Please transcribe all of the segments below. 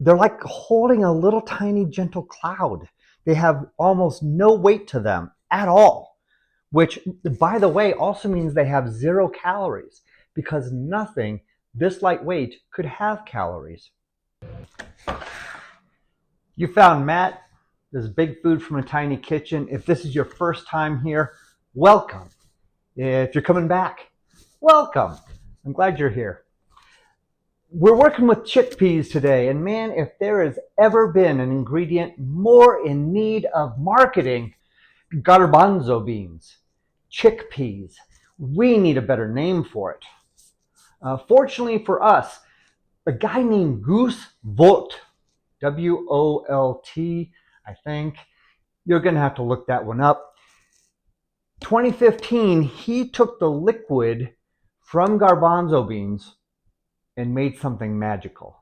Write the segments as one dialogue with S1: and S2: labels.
S1: they're like holding a little tiny gentle cloud. They have almost no weight to them at all, which, by the way, also means they have 0 calories, because nothing this lightweight could have calories. You found Matt. This is Big Food from a Tiny Kitchen. If this is your first time here, welcome. If you're coming back, welcome. I'm glad you're here. We're working with chickpeas today, and man, if there has ever been an ingredient more in need of marketing, garbanzo beans, chickpeas. We need a better name for it. Fortunately for us, a guy named Goose Volt, W-O-L-T, I think. You're going to have to look that one up. 2015, he took the liquid from garbanzo beans and made something magical.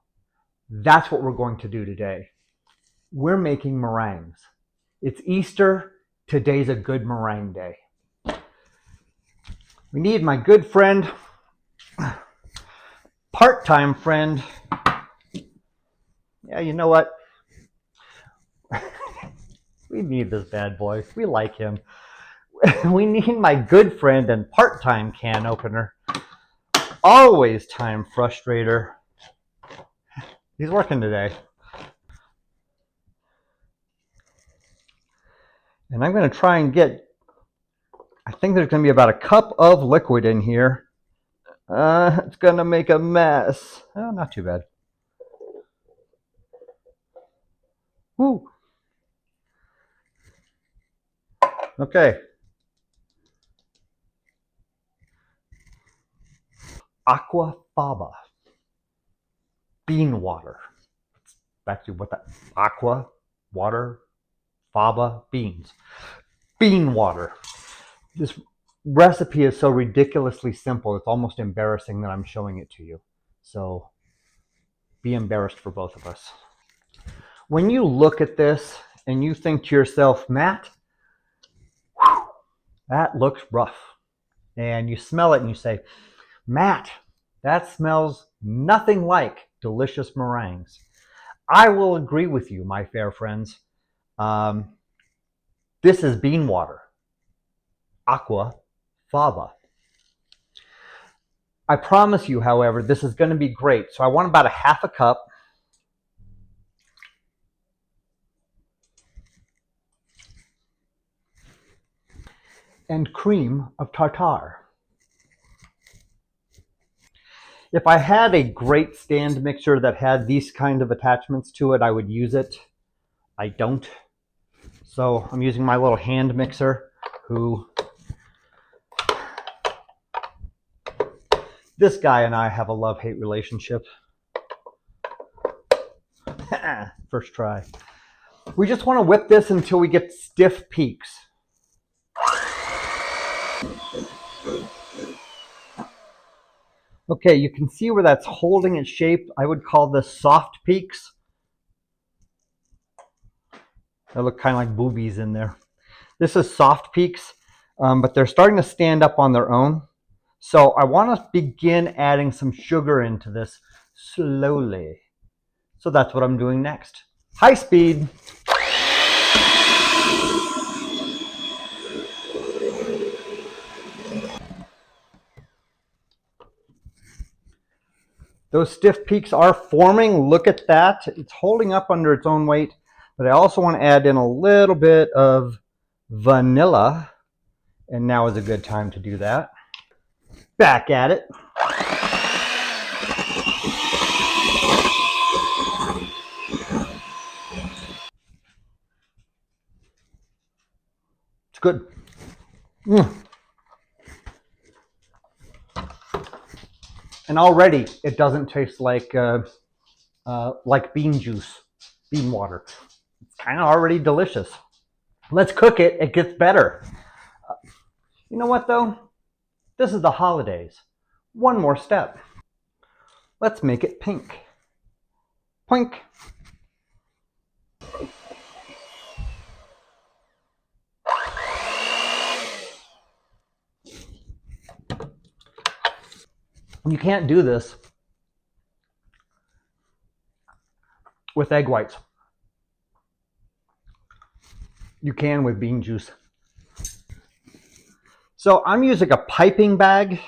S1: That's what we're going to do today. We're making meringues. It's Easter. Today's a good meringue day. We need my good friend, part-time friend. Yeah, you know what? We need this bad boy. We like him. We need my good friend and part-time can opener. Always time frustrator. He's working today. And I'm going to try and get, I think there's going to be about a cup of liquid in here. It's going to make a mess. Oh, not too bad. Woo. Okay. Aquafaba. Bean water. That's actually what that, aqua, water, faba, beans. Bean water. This recipe is so ridiculously simple, it's almost embarrassing that I'm showing it to you. So be embarrassed for both of us. When you look at this and you think to yourself, Matt, whew, that looks rough. And you smell it and you say, Matt, that smells nothing like delicious meringues. I will agree with you, my fair friends. This is bean water. Aquafaba. I promise you, however, this is going to be great. So I want about a half a cup. And cream of tartar. If I had a great stand mixer that had these kind of attachments to it, I would use it. I don't. So I'm using my little hand mixer, this guy and I have a love-hate relationship. First try. We just want to whip this until we get stiff peaks. Okay, you can see where that's holding its shape. I would call this soft peaks. They look kind of like boobies in there. This is soft peaks, but they're starting to stand up on their own. So I want to begin adding some sugar into this slowly. So that's what I'm doing next. High speed. Those stiff peaks are forming. Look at that. It's holding up under its own weight. But I also want to add in a little bit of vanilla. And now is a good time to do that. Back at it. It's good. And already it doesn't taste like bean juice, bean water. It's kind of already delicious. Let's cook it. It gets better. You know what though? This is the holidays. One more step. Let's make it pink. Pink. You can't do this with egg whites. You can with bean juice. So I'm using a piping bag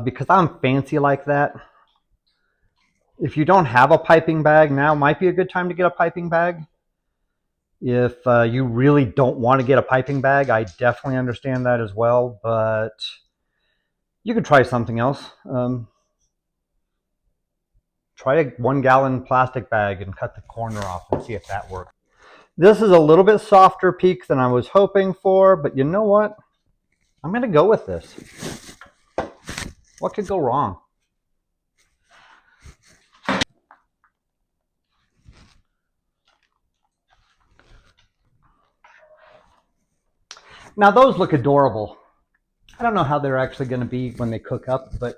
S1: because I'm fancy like that. If you don't have a piping bag, now might be a good time to get a piping bag. If you really don't want to get a piping bag, I definitely understand that as well, but you could try something else. Try a 1 gallon plastic bag and cut the corner off and see if that works. This is a little bit softer peak than I was hoping for, but you know what? I'm going to go with this. What could go wrong? Now those look adorable. I don't know how they're actually going to be when they cook up, but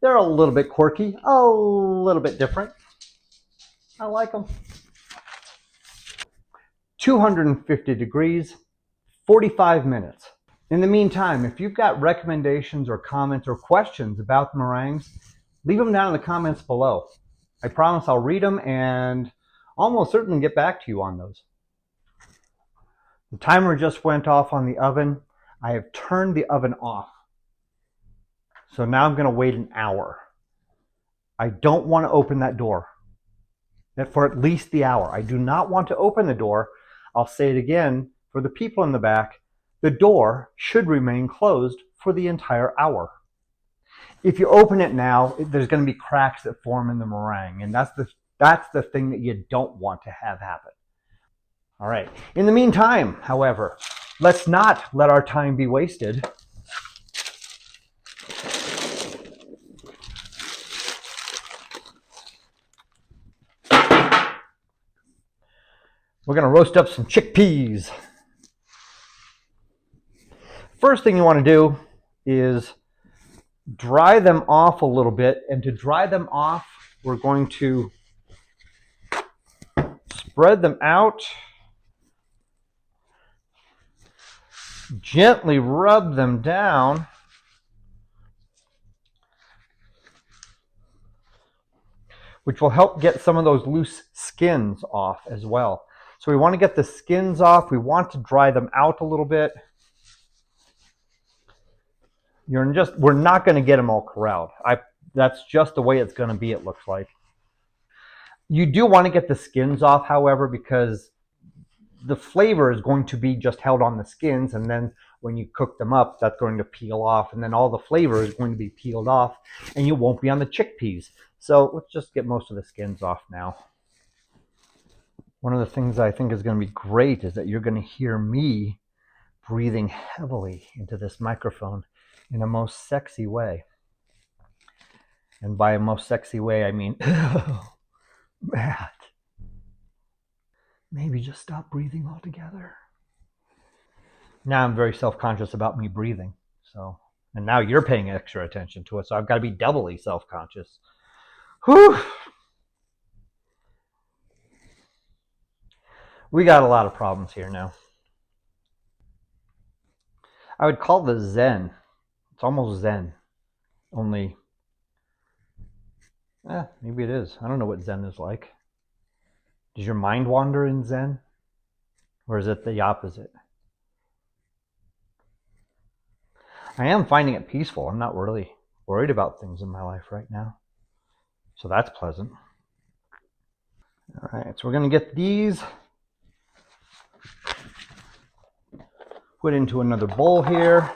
S1: they're a little bit quirky, a little bit different. I like them. 250 degrees, 45 minutes. In the meantime, if you've got recommendations or comments or questions about the meringues, leave them down in the comments below. I promise I'll read them and almost certainly get back to you on those. The timer just went off on the oven. I have turned the oven off. So now I'm going to wait an hour. I don't want to open that door for at least the hour. I do not want to open the door. I'll say it again for the people in the back. The door should remain closed for the entire hour. If you open it now, there's going to be cracks that form in the meringue, and that's the thing that you don't want to have happen. All right. In the meantime, however, let's not let our time be wasted. We're going to roast up some chickpeas. First thing you want to do is dry them off a little bit, and to dry them off, we're going to spread them out, gently rub them down, which will help get some of those loose skins off as well. So we want to get the skins off. We want to dry them out a little bit. We're not going to get them all corralled. That's just the way it's going to be, it looks like. You do want to get the skins off, however, because the flavor is going to be just held on the skins, and then when you cook them up, that's going to peel off, and then all the flavor is going to be peeled off, and you won't be on the chickpeas. So let's just get most of the skins off now. One of the things I think is going to be great is that you're going to hear me breathing heavily into this microphone in a most sexy way. And by a most sexy way, I mean, Matt, maybe just stop breathing altogether. Now I'm very self-conscious about me breathing. And now you're paying extra attention to it, so I've got to be doubly self-conscious. Whew. We got a lot of problems here now. I would call this Zen. It's almost Zen. Only, maybe it is. I don't know what Zen is like. Does your mind wander in Zen? Or is it the opposite? I am finding it peaceful. I'm not really worried about things in my life right now. So that's pleasant. All right, so we're going to get these put into another bowl here.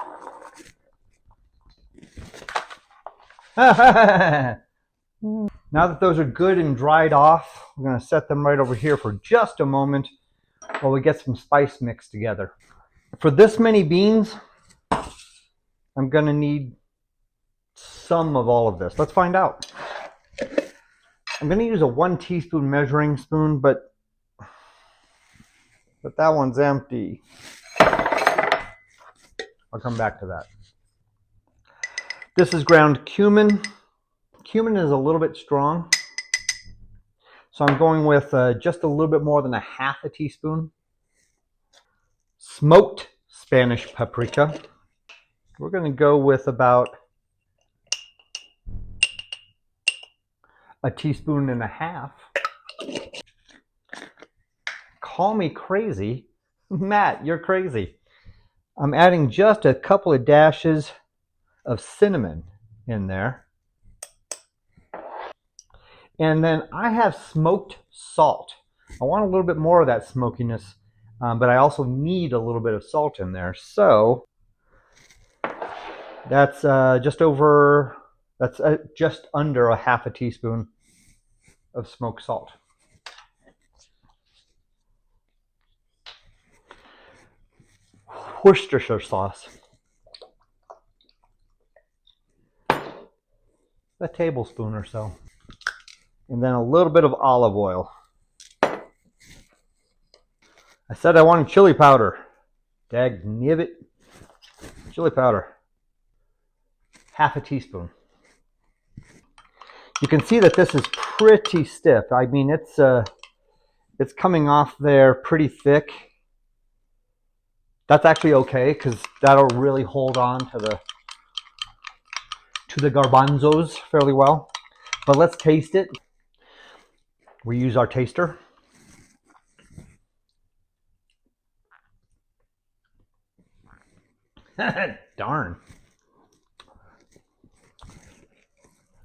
S1: Now that those are good and dried off, we're going to set them right over here for just a moment while we get some spice mixed together. For this many beans, I'm going to need some of all of this. Let's find out. I'm going to use a 1 teaspoon measuring spoon, but that one's empty. I'll come back to that. This is ground cumin. Cumin is a little bit strong, so I'm going with just a little bit more than a half a teaspoon. Smoked Spanish paprika. We're going to go with about a teaspoon and a half. Call me crazy. Matt, you're crazy. I'm adding just a couple of dashes of cinnamon in there. And then I have smoked salt. I want a little bit more of that smokiness, but I also need a little bit of salt in there. So that's just under a half a teaspoon of smoked salt. Worcestershire sauce. A tablespoon or so. And then a little bit of olive oil. I said I wanted chili powder. Dag nibbit. Chili powder. Half a teaspoon. You can see that this is pretty stiff. I mean, it's coming off there pretty thick. That's actually okay because that'll really hold on to the garbanzos fairly well. But let's taste it. We use our taster. Darn.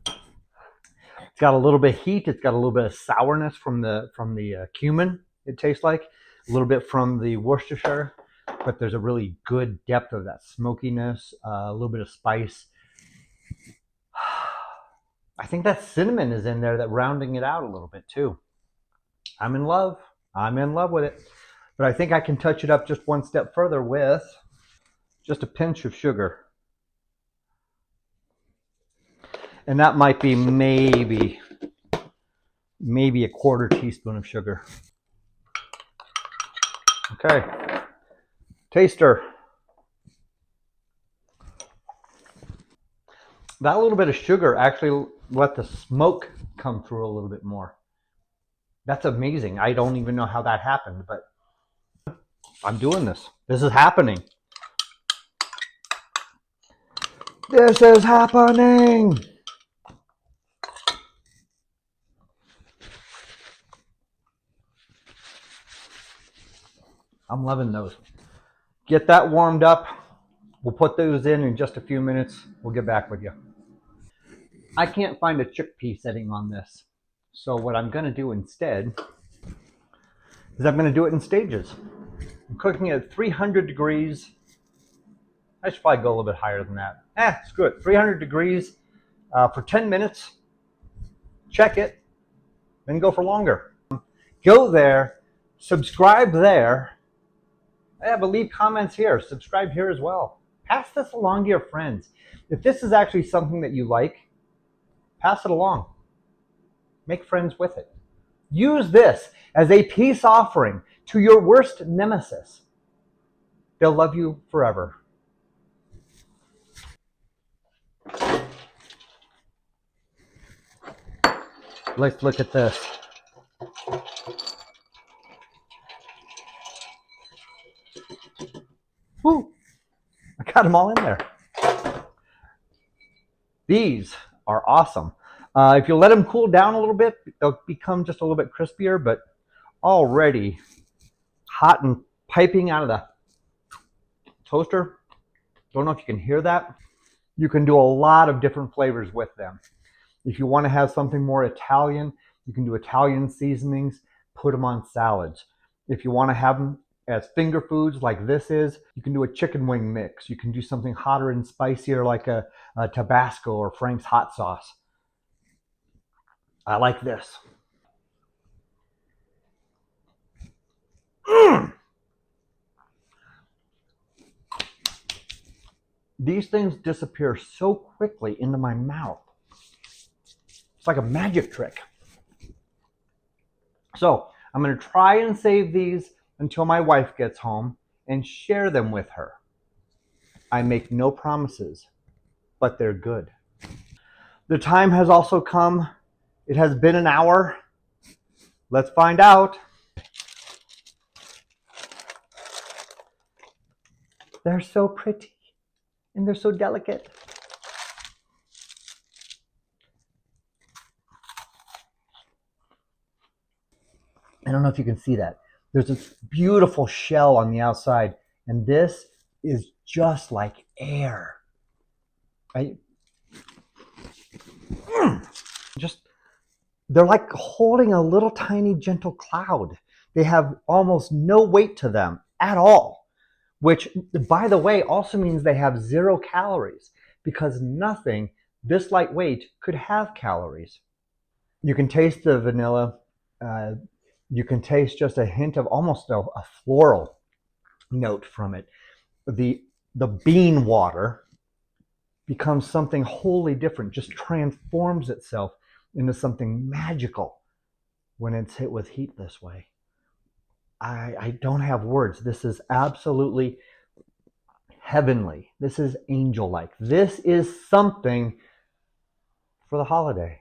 S1: It's got a little bit of heat. It's got a little bit of sourness from the cumin. It tastes like a little bit from the Worcestershire, but there's a really good depth of that smokiness, a little bit of spice. I think that cinnamon is in there, that rounding it out a little bit too. I'm in love. I'm in love with it. But I think I can touch it up just one step further with just a pinch of sugar. And that might be maybe a quarter teaspoon of sugar. Okay. Taster. That little bit of sugar actually let the smoke come through a little bit more. That's amazing. I don't even know how that happened, but I'm doing this. This is happening. This is happening. I'm loving those. Get that warmed up. We'll put those in just a few minutes. We'll get back with you. I can't find a chickpea setting on this. So what I'm going to do instead is I'm going to do it in stages. I'm cooking at 300 degrees. I should probably go a little bit higher than that. Screw it. 300 degrees for 10 minutes. Check it. Then go for longer. Go there. Subscribe there. But leave comments here. Subscribe here as well. Pass this along to your friends. If this is actually something that you like, pass it along. Make friends with it. Use this as a peace offering to your worst nemesis. They'll love you forever. Let's look at this. Woo! I got them all in there. These are awesome. If you let them cool down a little bit, they'll become just a little bit crispier, but already hot and piping out of the toaster. Don't know if you can hear that. You can do a lot of different flavors with them. If you want to have something more Italian, you can do Italian seasonings, put them on salads. If you want to have them as finger foods like this is, you can do a chicken wing mix. You can do something hotter and spicier like a Tabasco or Frank's hot sauce. I like this. These things disappear so quickly into my mouth. It's like a magic trick. So I'm going to try and save these until my wife gets home and share them with her. I make no promises, but they're good. The time has also come. It has been an hour. Let's find out. They're so pretty and they're so delicate. I don't know if you can see that. There's this beautiful shell on the outside, and this is just like air. I, just they're like holding a little tiny gentle cloud. They have almost no weight to them at all, which, by the way, also means they have 0 calories, because nothing this lightweight could have calories. You can taste the vanilla. You can taste just a hint of almost a floral note from it. The bean water becomes something wholly different, just transforms itself into something magical when it's hit with heat this way. I don't have words. This is absolutely heavenly. This is angel-like. This is something for the holiday.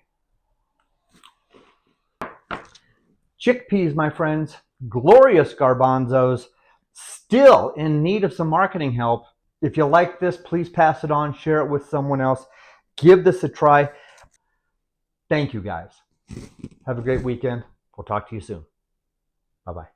S1: Chickpeas, my friends, glorious garbanzos, still in need of some marketing help. If you like this, please pass it on, share it with someone else. Give this a try. Thank you, guys. Have a great weekend. We'll talk to you soon. Bye-bye.